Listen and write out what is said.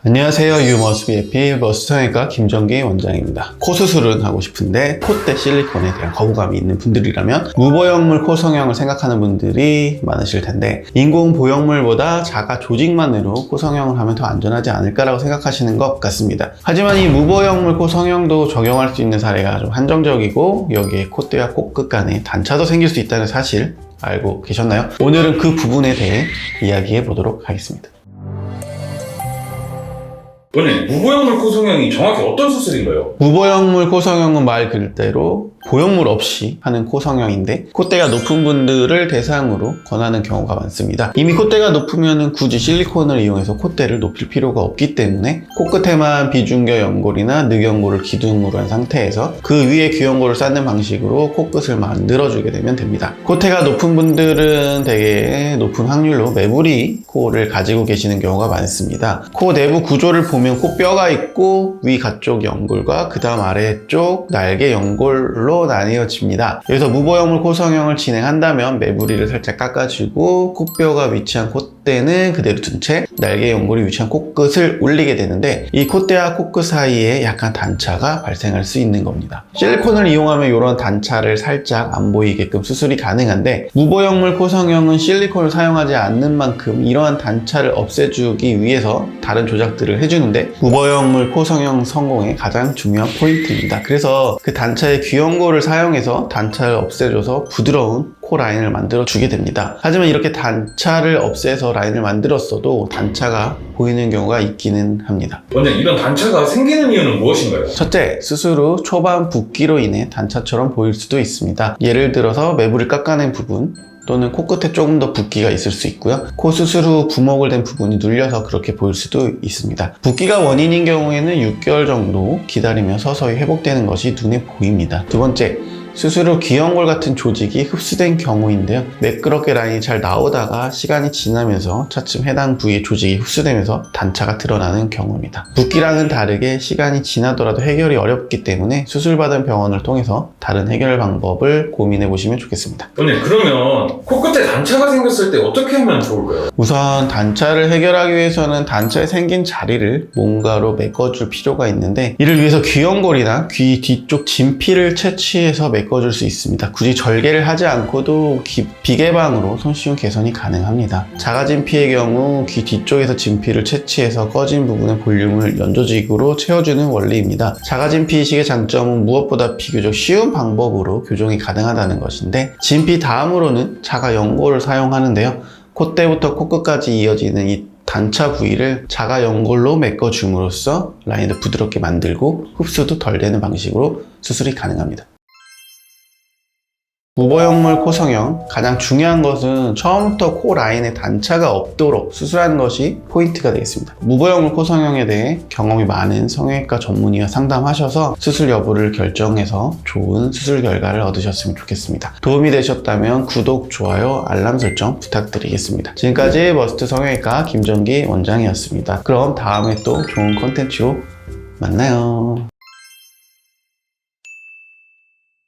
안녕하세요. 유머스비에피 머스터외과 김정기 원장입니다. 코 수술은 하고 싶은데 콧대 실리콘에 대한 거부감이 있는 분들이라면 무보형물 코 성형을 생각하는 분들이 많으실 텐데 인공 보형물보다 자가 조직만으로 코 성형을 하면 더 안전하지 않을까라고 생각하시는 것 같습니다. 하지만 이 무보형물 코 성형도 적용할 수 있는 사례가 좀 한정적이고 여기에 콧대와 코끝 간에 단차도 생길 수 있다는 사실 알고 계셨나요? 오늘은 그 부분에 대해 이야기해 보도록 하겠습니다. 원장님, 무보형물 코 성형이 정확히 어떤 수술인가요? 무보형물 코 성형은 말 그대로 보형물 없이 하는 코 성형인데 콧대가 높은 분들을 대상으로 권하는 경우가 많습니다. 이미 콧대가 높으면 굳이 실리콘을 이용해서 콧대를 높일 필요가 없기 때문에 코끝에만 비중격 연골이나 늑연골을 기둥으로 한 상태에서 그 위에 귀연골을 쌓는 방식으로 코끝을 만들어주게 되면 됩니다. 콧대가 높은 분들은 되게 높은 확률로 매부리 코를 가지고 계시는 경우가 많습니다. 코 내부 구조를 보면 코뼈가 있고 위 가쪽 연골과 그 다음 아래쪽 날개 연골로 나뉘어집니다. 여기서 무보형물 코 성형을 진행한다면 매부리를 살짝 깎아주고 코뼈가 위치한 콧대는 그대로 둔 채 날개 연골이 위치한 코끝을 올리게 되는데 이 콧대와 코끝 사이에 약간 단차가 발생할 수 있는 겁니다. 실리콘을 이용하면 이런 단차를 살짝 안 보이게끔 수술이 가능한데 무보형물 코 성형은 실리콘을 사용하지 않는 만큼 이러한 단차를 없애주기 위해서 다른 조작들을 해주는데 무보형물 코 성형 성공의 가장 중요한 포인트입니다. 그래서 그 단차의 귀연골을 사용해서 단차를 없애줘서 부드러운 코 라인을 만들어 주게 됩니다. 하지만 이렇게 단차를 없애서 라인을 만들었어도 단차가 보이는 경우가 있기는 합니다. 원장님, 이런 단차가 생기는 이유는 무엇인가요? 첫째, 수술 후 초반 붓기로 인해 단차처럼 보일 수도 있습니다. 예를 들어서 매부리를 깎아낸 부분 또는 코끝에 조금 더 붓기가 있을 수 있고요. 코 수술 후 부목을 댄 부분이 눌려서 그렇게 보일 수도 있습니다. 붓기가 원인인 경우에는 6개월 정도 기다리며 서서히 회복되는 것이 눈에 보입니다. 두 번째, 수술 후 귀연골 같은 조직이 흡수된 경우인데요. 매끄럽게 라인이 잘 나오다가 시간이 지나면서 차츰 해당 부위의 조직이 흡수되면서 단차가 드러나는 경우입니다. 붓기랑은 다르게 시간이 지나더라도 해결이 어렵기 때문에 수술받은 병원을 통해서 다른 해결 방법을 고민해 보시면 좋겠습니다. 원장님, 그러면 코끝에 단차가 생겼을 때 어떻게 하면 좋을까요? 우선 단차를 해결하기 위해서는 단차에 생긴 자리를 뭔가로 메꿔줄 필요가 있는데 이를 위해서 귀연골이나 귀 뒤쪽 진피를 채취해서 메꿔줄 수 있습니다. 굳이 절개를 하지 않고도 비개방으로 손쉬운 개선이 가능합니다. 자가진피의 경우 귀 뒤쪽에서 진피를 채취해서 꺼진 부분의 볼륨을 연조직으로 채워주는 원리입니다. 자가진피 이식의 장점은 무엇보다 비교적 쉬운 방법으로 교정이 가능하다는 것인데 진피 다음으로는 자가연골을 사용하는데요. 콧대부터 코끝까지 이어지는 이 단차 부위를 자가연골로 메꿔줌으로써 라인을 부드럽게 만들고 흡수도 덜 되는 방식으로 수술이 가능합니다. 무보형물 코 성형 가장 중요한 것은 처음부터 코 라인에 단차가 없도록 수술하는 것이 포인트가 되겠습니다. 무보형물 코 성형에 대해 경험이 많은 성형외과 전문의와 상담하셔서 수술 여부를 결정해서 좋은 수술 결과를 얻으셨으면 좋겠습니다. 도움이 되셨다면 구독, 좋아요, 알람 설정 부탁드리겠습니다. 지금까지 머스트 성형외과 김정기 원장이었습니다. 그럼 다음에 또 좋은 콘텐츠로 만나요.